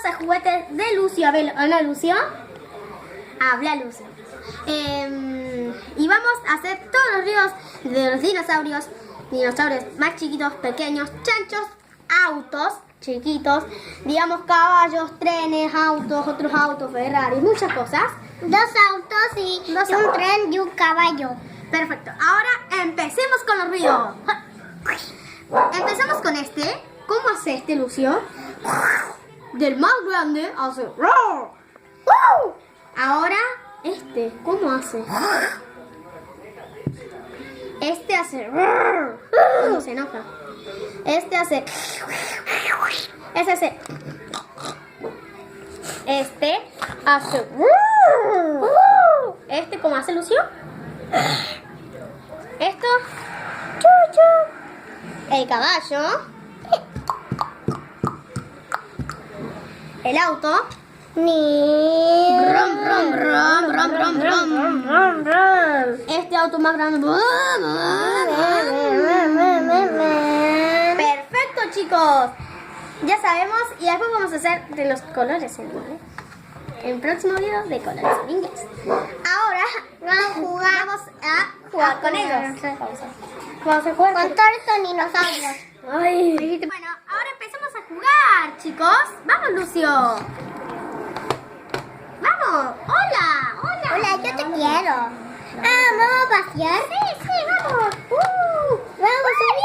empecemos a juguetes de Lucio. A ver, hola Lucio. Habla Lucio. Y vamos a hacer todos los ruidos de los dinosaurios. Dinosaurios más chiquitos, pequeños, chanchos, autos chiquitos, digamos caballos, trenes, autos, otros autos, Ferrari, muchas cosas. Dos autos y un tren y un caballo. Perfecto. Ahora empecemos con los ruidos. Empezamos con este. ¿Cómo hace este, Lucio? Del más grande hace roar. Ahora este, ¿cómo hace? Este hace roar. ¿Cómo se enoja? Este hace. Este hace. Este hace. Este, ¿cómo hace, Lucio? Esto. El caballo. El auto. Brum, brum, brum, brum, brum, brum. Este auto más grande. Perfecto, chicos. Ya sabemos. Y después vamos a hacer de los colores en inglés. El próximo video de colores en inglés. Ahora vamos a jugar con ellos. Vamos a jugar Con todos estos dinosaurios. Bueno, ahora empezamos a jugar, chicos. Vamos, Lucio. Vamos. Hola, hola. Hola, yo te quiero. ¿Vamos a pasear? Sí, vamos. Vamos, ¡Ay,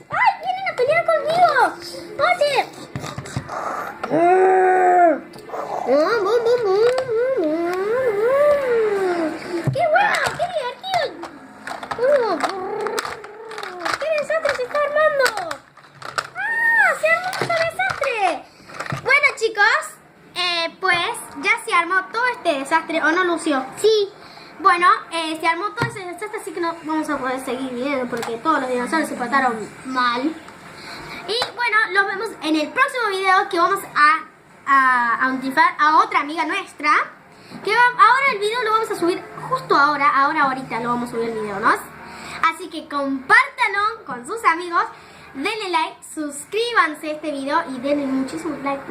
¡ay, vienen a pelear conmigo! ¡Oye! ¡Qué bueno! ¡Qué divertido! ¡Qué desastre se está armando! ¡Ah! ¡Se armó otro desastre! Bueno, chicos, pues ya se armó todo este desastre, ¿o no, Lucio? Sí. Bueno, se armó todo ese desastre, así que no vamos a poder seguir viendo porque todos los dinosaurios se portaron mal. Y bueno, los vemos en el próximo video, que vamos a utilizar a otra amiga nuestra. Ahora el video lo vamos a subir justo ahorita lo vamos a subir el video, ¿no? Así que compártanlo con sus amigos, denle like, suscríbanse a este video y denle muchísimo like.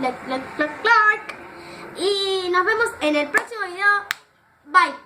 Y nos vemos en el próximo video. Bye.